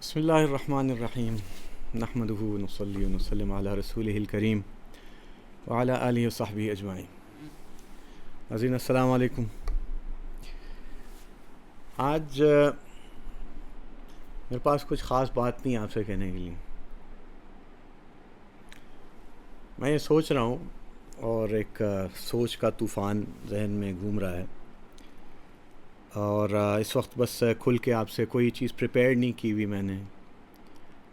بسم اللہ الرحمن الرحیم نحمدہ ونصلی ونسلم علی رسولہ الکریم وعلی آلہ وصحبہ اجمعین. ناظرین السلام علیکم. آج میرے پاس کچھ خاص بات نہیں آپ سے کہنے کے لیے. میں یہ سوچ رہا ہوں اور ایک سوچ کا طوفان ذہن میں گھوم رہا ہے، اور اس وقت بس کھل کے آپ سے کوئی چیز پریپیئر نہیں کی ہوئی میں نے.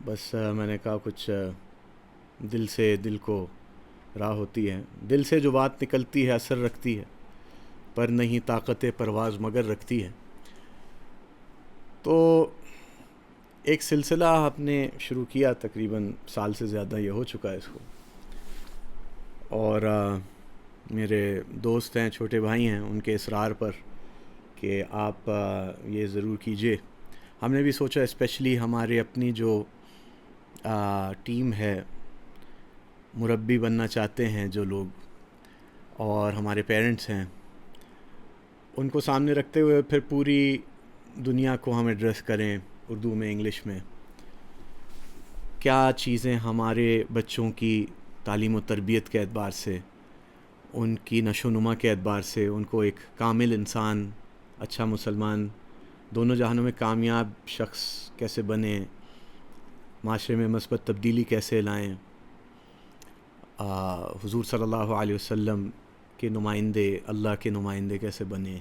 بس میں نے کہا کچھ دل سے دل کو راہ ہوتی ہے، دل سے جو بات نکلتی ہے اثر رکھتی ہے، پر نہیں طاقت پرواز مگر رکھتی ہے. تو ایک سلسلہ آپ نے شروع کیا، تقریباً سال سے زیادہ یہ ہو چکا ہے اس کو، اور میرے دوست ہیں، چھوٹے بھائی ہیں، ان کے اصرار پر کہ آپ یہ ضرور کیجئے. ہم نے بھی سوچا اسپیشلی ہمارے اپنی جو ٹیم ہے، مربی بننا چاہتے ہیں جو لوگ، اور ہمارے پیرنٹس ہیں، ان کو سامنے رکھتے ہوئے پھر پوری دنیا کو ہم ایڈریس کریں اردو میں، انگلش میں. کیا چیزیں ہمارے بچوں کی تعلیم و تربیت کے اعتبار سے، ان کی نشو و نما کے اعتبار سے، ان کو ایک کامل انسان، اچھا مسلمان، دونوں جہانوں میں کامیاب شخص کیسے بنیں، معاشرے میں مثبت تبدیلی کیسے لائیں، حضور صلی اللہ علیہ وسلم کے نمائندے، اللہ کے نمائندے کیسے بنیں،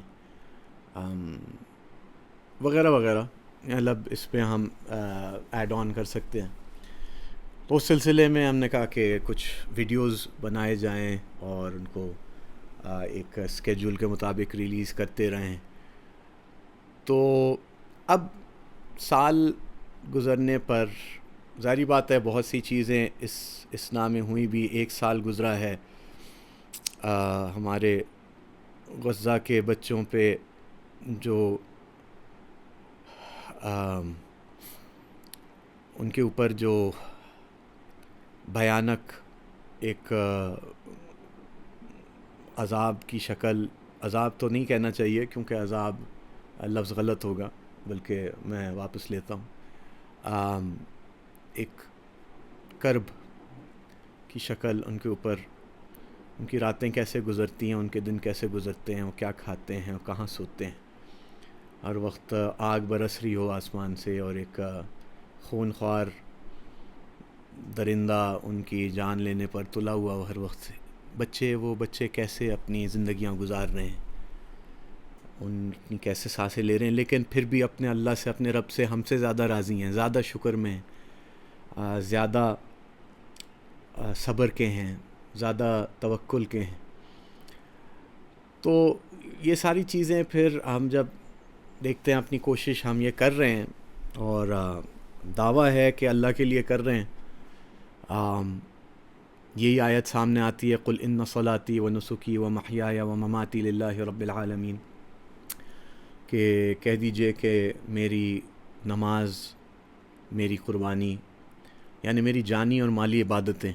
وغیرہ وغیرہ. مطلب اس پہ ہم ایڈ آن کر سکتے ہیں. تو اس سلسلے میں ہم نے کہا کہ کچھ ویڈیوز بنائے جائیں اور ان کو ایک اسکیجول کے مطابق ریلیز کرتے رہیں. تو اب سال گزرنے پر ظاہری بات ہے بہت سی چیزیں اس نام میں ہوئی بھی. ایک سال گزرا ہے ہمارے غزہ کے بچوں پہ جو ان کے اوپر جو بھیانک ایک عذاب کی شکل، عذاب تو نہیں کہنا چاہیے کیونکہ عذاب لفظ غلط ہوگا، بلکہ میں واپس لیتا ہوں، ایک کرب کی شکل ان کے اوپر، ان کی راتیں کیسے گزرتی ہیں، ان کے دن کیسے گزرتے ہیں، وہ کیا کھاتے ہیں، وہ کہاں سوتے ہیں. ہر وقت آگ برس رہی ہو آسمان سے، اور ایک خون خوار درندہ ان کی جان لینے پر تلا ہوا ہو ہر وقت سے. وہ بچے کیسے اپنی زندگیاں گزار رہے ہیں، ان کی کیسے سانسیں لے رہے ہیں، لیکن پھر بھی اپنے اللہ سے، اپنے رب سے ہم سے زیادہ راضی ہیں، زیادہ شکر میں ہیں، زیادہ صبر کے ہیں، زیادہ توکل کے ہیں. تو یہ ساری چیزیں پھر ہم جب دیکھتے ہیں، اپنی کوشش ہم یہ کر رہے ہیں، اور دعویٰ ہے کہ اللہ کے لیے کر رہے ہیں. یہی آیت سامنے آتی ہے، قل ان صلاتی و نسکی و محیای و مماتی للہ رب العالمین، کہ کہہ دیجئے کہ میری نماز، میری قربانی، یعنی میری جانی اور مالی عبادتیں،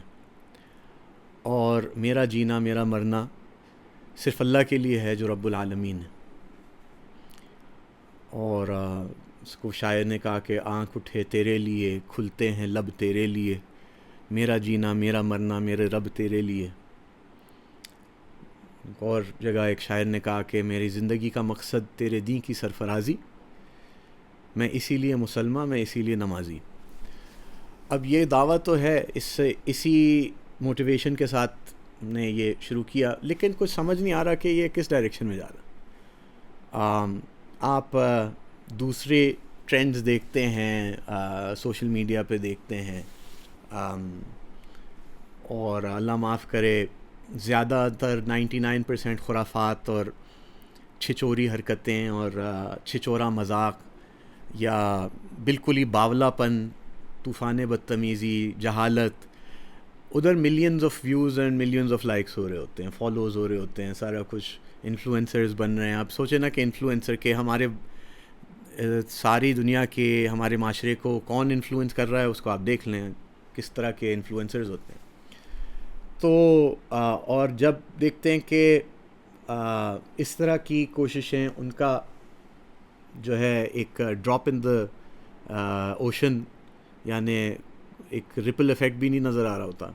اور میرا جینا، میرا مرنا صرف اللہ کے لیے ہے جو رب العالمین ہے. اور اس کو شاعر نے کہا کہ آنکھ اٹھے تیرے لیے، کھلتے ہیں لب تیرے لیے، میرا جینا، میرا مرنا، میرے رب تیرے لیے. اور جگہ ایک شاعر نے کہا کہ میری زندگی کا مقصد تیرے دین کی سرفرازی، میں اسی لیے مسلمان، میں اسی لیے نمازی. اب یہ دعویٰ تو ہے، اسی موٹیویشن کے ساتھ نے یہ شروع کیا، لیکن کچھ سمجھ نہیں آ رہا کہ یہ کس ڈائریکشن میں جا رہا. آپ دوسرے ٹرینڈز دیکھتے ہیں، سوشل میڈیا پہ دیکھتے ہیں، اور اللہ معاف کرے زیادہ تر 99% خرافات اور چھچوری حرکتیں اور چھچورا مذاق، یا بالکل ہی باولا پن، طوفان بدتمیزی، جہالت. ادھر millions of views and millions of likes ہو رہے ہوتے ہیں، فالوز ہو رہے ہوتے ہیں، سارا کچھ انفلوئنسرز بن رہے ہیں. آپ سوچیں نا کہ انفلوئنسر کے ہمارے ساری دنیا کے ہمارے معاشرے کو کون انفلوئنس کر رہا ہے، اس کو آپ دیکھ لیں کس طرح کے انفلوئنسرز ہوتے ہیں. تو اور جب دیکھتے ہیں کہ اس طرح کی کوششیں، ان کا جو ہے ایک ڈراپ ان دا اوشن، یعنی ایک ریپل ایفیکٹ بھی نہیں نظر آ رہا ہوتا.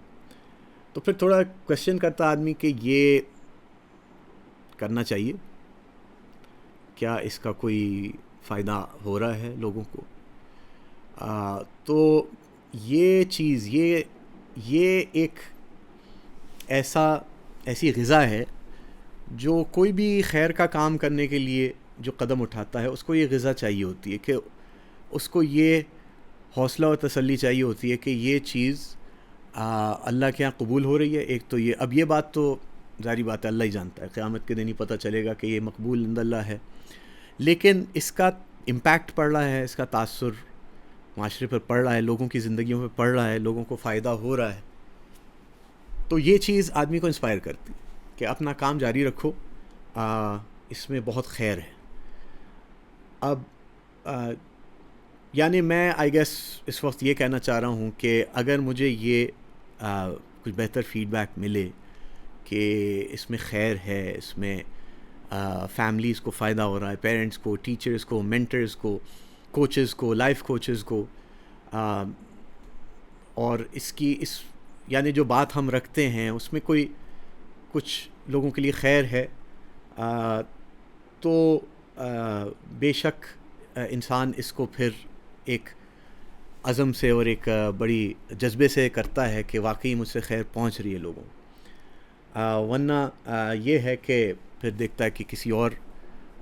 تو پھر تھوڑا کویشچن کرتا آدمی کہ یہ کرنا چاہیے کیا، اس کا کوئی فائدہ ہو رہا ہے لوگوں کو. تو یہ چیز یہ ایک ایسی غذا ہے جو کوئی بھی خیر کا کام کرنے کے لیے جو قدم اٹھاتا ہے اس کو یہ غذا چاہیے ہوتی ہے، کہ اس کو یہ حوصلہ اور تسلی چاہیے ہوتی ہے کہ یہ چیز اللہ کے ہاں قبول ہو رہی ہے. ایک تو یہ، اب یہ بات تو ظاہری بات ہے اللہ ہی جانتا ہے، قیامت کے دن ہی پتہ چلے گا کہ یہ مقبول عند اللہ ہے، لیکن اس کا امپیکٹ پڑ رہا ہے، اس کا تاثر معاشرے پر پڑ رہا ہے، لوگوں کی زندگیوں پہ پڑ رہا ہے، لوگوں کو فائدہ ہو رہا ہے. تو یہ چیز آدمی کو انسپائر کرتی کہ اپنا کام جاری رکھو، اس میں بہت خیر ہے. اب یعنی میں آئی گیس اس وقت یہ کہنا چاہ رہا ہوں کہ اگر مجھے یہ کچھ بہتر فیڈ بیک ملے کہ اس میں خیر ہے، اس میں فیملیز کو فائدہ ہو رہا ہے، پیرنٹس کو، ٹیچرز کو، مینٹرز کو، کوچز کو، لائف کوچز کو، اور اس یعنی جو بات ہم رکھتے ہیں اس میں کوئی کچھ لوگوں کے لیے خیر ہے، تو بے شک انسان اس کو پھر ایک عزم سے اور ایک بڑی جذبے سے کرتا ہے کہ واقعی مجھ سے خیر پہنچ رہی ہے لوگوں. ورنہ یہ ہے کہ پھر دیکھتا ہے کہ کسی اور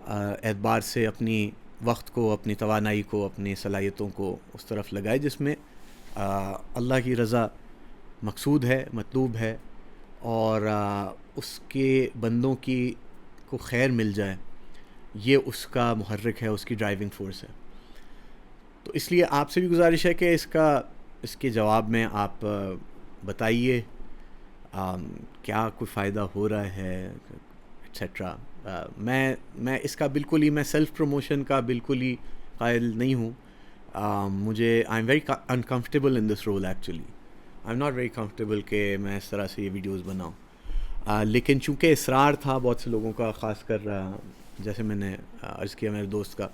اعتبار سے اپنی وقت کو، اپنی توانائی کو، اپنی صلاحیتوں کو اس طرف لگائے جس میں اللہ کی رضا مقصود ہے، مطلوب ہے، اور اس کے بندوں کو خیر مل جائے، یہ اس کا محرک ہے، اس کی ڈرائیونگ فورس ہے. تو اس لیے آپ سے بھی گزارش ہے کہ اس کے جواب میں آپ بتائیے کیا کوئی فائدہ ہو رہا ہے ایٹسیٹرا. میں اس کا بالکل ہی، میں سیلف پروموشن کا بالکل ہی قائل نہیں ہوں. مجھے I am very uncomfortable in this role, actually I am not very comfortable کہ میں اس طرح سے یہ ویڈیوز بناؤں. لیکن چونکہ اصرار تھا بہت سے لوگوں کا، خاص کر جیسے میں نے عرض کیا میرے دوست کا،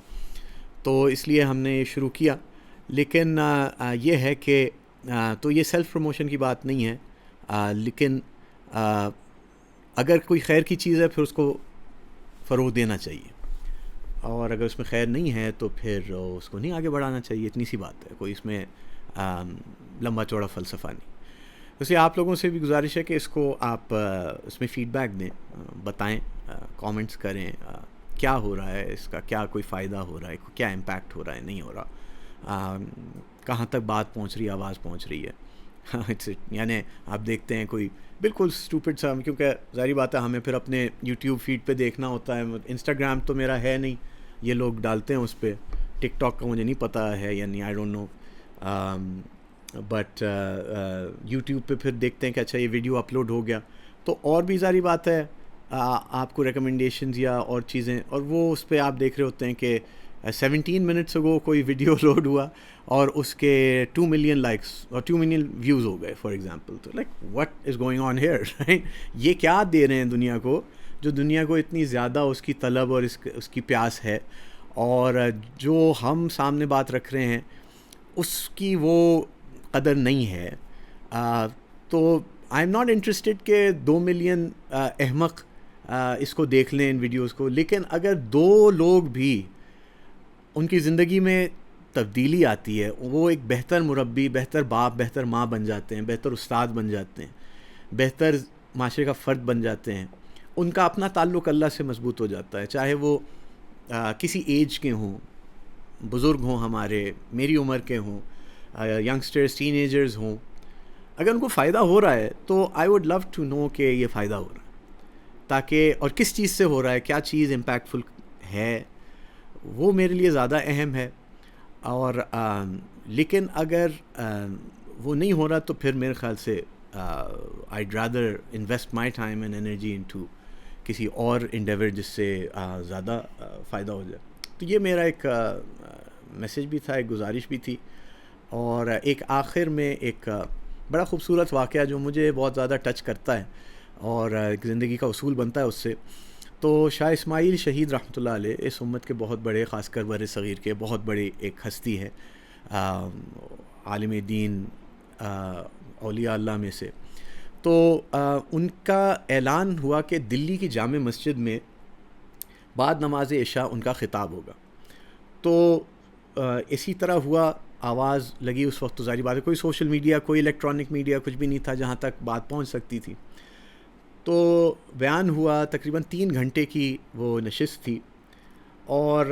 تو اس لیے ہم نے یہ شروع کیا. لیکن یہ ہے کہ تو یہ سیلف پروموشن کی بات نہیں ہے، لیکن اگر کوئی خیر کی چیز ہے پھر اس کو فروغ دینا چاہیے، اور اگر اس میں خیر نہیں ہے تو پھر اس کو نہیں آگے بڑھانا چاہیے. اتنی سی بات ہے، کوئی اس میں لمبا چوڑا فلسفہ نہیں. اس لیے آپ لوگوں سے بھی گزارش ہے کہ اس کو آپ اس میں فیڈ بیک دیں، بتائیں، کامنٹس کریں کیا ہو رہا ہے، اس کا کیا کوئی فائدہ ہو رہا ہے، کیا امپیکٹ ہو رہا ہے، نہیں ہو رہا، کہاں تک بات پہنچ رہی ہے، آواز پہنچ رہی ہے. یعنی آپ دیکھتے ہیں کوئی بالکل اسٹوپڈ سا، کیونکہ ظاہری بات ہے ہمیں پھر اپنے یوٹیوب فیڈ پہ دیکھنا ہوتا ہے. انسٹاگرام تو میرا ہے نہیں، یہ لوگ ڈالتے ہیں اس پہ. ٹک ٹاک کا مجھے نہیں پتہ ہے یعنی I don't know, but YouTube پہ پھر دیکھتے ہیں کہ اچھا یہ ویڈیو اپلوڈ ہو گیا، تو اور بھی ظاہری بات ہے آپ کو ریکمنڈیشنز یا اور چیزیں، اور وہ اس پہ آپ دیکھ رہے ہوتے ہیں کہ 17 منٹس اگو کوئی ویڈیو لوڈ ہوا اور اس کے 2 ملین لائکس اور 2 ملین ویوز ہو گئے فار ایگزامپل. تو like what is going on here, right? یہ کیا دے رہے ہیں دنیا کو، جو دنیا کو اتنی زیادہ اس کی طلب اور اس کی پیاس ہے، اور جو ہم سامنے بات رکھ رہے ہیں اس کی وہ قدر نہیں ہے. تو آئی ایم ناٹ انٹرسٹڈ کہ 2 ملین احمق اس کو دیکھ لیں ان ویڈیوز کو، لیکن اگر 2 لوگ بھی ان کی زندگی میں تبدیلی آتی ہے، وہ ایک بہتر مربی، بہتر باپ، بہتر ماں بن جاتے ہیں، بہتر استاد بن جاتے ہیں، بہتر معاشرے کا فرد بن جاتے ہیں، ان کا اپنا تعلق اللہ سے مضبوط ہو جاتا ہے، چاہے وہ کسی ایج کے ہوں، بزرگ ہوں، ہمارے میری عمر کے ہوں، ینگسٹرز، ٹین ایجرز ہوں. اگر ان کو فائدہ ہو رہا ہے تو I would love to know کہ یہ فائدہ ہو رہا ہے، تاکہ اور کس چیز سے ہو رہا ہے، کیا چیز امپیکٹفل ہے، وہ میرے لیے زیادہ اہم ہے. اور لیکن اگر وہ نہیں ہو رہا تو پھر میرے خیال سے I'd rather invest my time and energy into کسی اور انڈیور جس سے زیادہ فائدہ ہو جائے. تو یہ میرا ایک میسج بھی تھا، ایک گزارش بھی تھی. اور ایک آخر میں ایک بڑا خوبصورت واقعہ جو مجھے بہت زیادہ ٹچ کرتا ہے اور ایک زندگی کا اصول بنتا ہے اس سے. تو شاہ اسماعیل شہید رحمۃ اللہ علیہ اس امت کے بہت بڑے، خاص کر بر صغیر کے بہت بڑے ایک ہستی ہے. عالم دین اولیاء اللہ میں سے. تو ان کا اعلان ہوا کہ دلی کی جامع مسجد میں بعد نماز عشاء ان کا خطاب ہوگا. تو اسی طرح ہوا, آواز لگی اس وقت. تو ظاہر بات ہے کوئی سوشل میڈیا, کوئی الیکٹرانک میڈیا کچھ بھی نہیں تھا جہاں تک بات پہنچ سکتی تھی. تو بیان ہوا, تقریباً 3 گھنٹے کی وہ نشست تھی, اور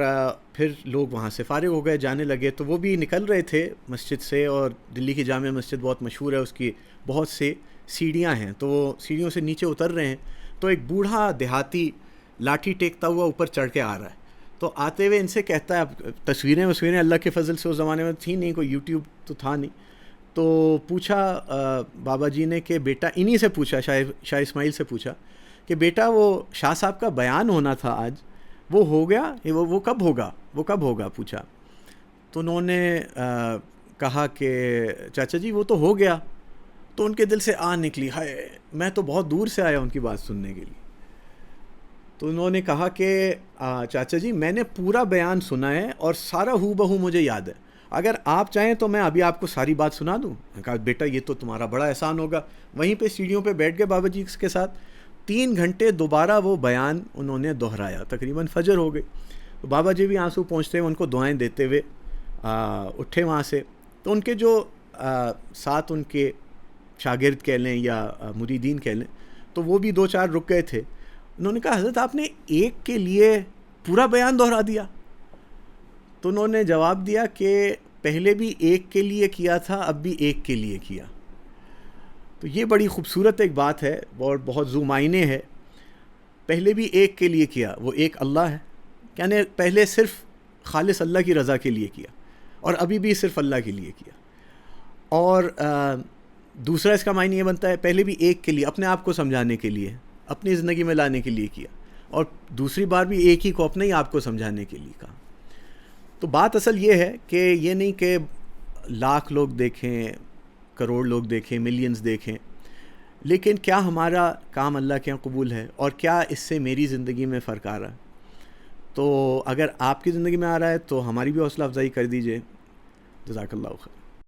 پھر لوگ وہاں سے فارغ ہو گئے, جانے لگے. تو وہ بھی نکل رہے تھے مسجد سے, اور دلی کی جامع مسجد بہت مشہور ہے, اس کی بہت سے سیڑھیاں ہیں, تو وہ سیڑھیوں سے نیچے اتر رہے ہیں. تو ایک بوڑھا دیہاتی لاٹھی ٹیکتا ہوا اوپر چڑھ کے آ رہا ہے. تو آتے ہوئے ان سے کہتا ہے, اب تصویریں اللہ کے فضل سے اس زمانے میں تھیں نہیں, کوئی یوٹیوب تو تھا نہیں. تو پوچھا بابا جی نے کہ بیٹا, انہی سے پوچھا, شاہ اسماعیل سے پوچھا کہ بیٹا وہ شاہ صاحب کا بیان ہونا تھا آج, وہ ہو گیا, وہ کب ہوگا پوچھا. تو انہوں نے کہا کہ چاچا جی وہ تو ہو گیا. تو ان کے دل سے آن نکلی, ہائے میں تو بہت دور سے آیا ان کی بات سننے کے لیے. تو انہوں نے کہا کہ چاچا جی میں نے پورا بیان سنا ہے اور سارا ہو بہو مجھے یاد ہے, اگر آپ چاہیں تو میں ابھی آپ کو ساری بات سنا دوں. میں کہا بیٹا یہ تو تمہارا بڑا احسان ہوگا. وہیں پہ سیڑھیوں پہ بیٹھ گئے بابا جی کے ساتھ. 3 گھنٹے دوبارہ وہ بیان انہوں نے دہرایا, تقریباً فجر ہو گئی. تو بابا جی بھی آنسو پہنچتے ہوئے ان کو دعائیں دیتے ہوئے اٹھے وہاں سے. تو ان کے جو ساتھ ان کے شاگرد کہہ لیں یا مریدین کہہ لیں, تو وہ بھی 2-4 رک گئے تھے. انہوں نے کہا حضرت آپ نے ایک کے لیے پورا بیان دہرا دیا. تو انہوں نے جواب دیا کہ پہلے بھی ایک کے لیے کیا تھا, اب بھی ایک کے لیے کیا. تو یہ بڑی خوبصورت ایک بات ہے اور بہت ذو معنی ہے. پہلے بھی ایک کے لیے کیا, وہ ایک اللہ ہے, یعنی پہلے صرف خالص اللہ کی رضا کے لیے کیا, اور ابھی بھی صرف اللہ کے لیے کیا. اور دوسرا اس کا معنی یہ بنتا ہے پہلے بھی ایک کے لیے, اپنے آپ کو سمجھانے کے لیے, اپنی زندگی میں لانے کے لیے کیا, اور دوسری بار بھی ایک ہی کو اپنے ہی آپ کو سمجھانے کے لیے کہا. تو بات اصل یہ ہے کہ یہ نہیں کہ لاکھ لوگ دیکھیں, کروڑ لوگ دیکھیں, ملینز دیکھیں, لیکن کیا ہمارا کام اللہ کے یہاں قبول ہے, اور کیا اس سے میری زندگی میں فرق آ رہا ہے. تو اگر آپ کی زندگی میں آ رہا ہے تو ہماری بھی حوصلہ افزائی کر دیجئے. جزاک اللہ خیر.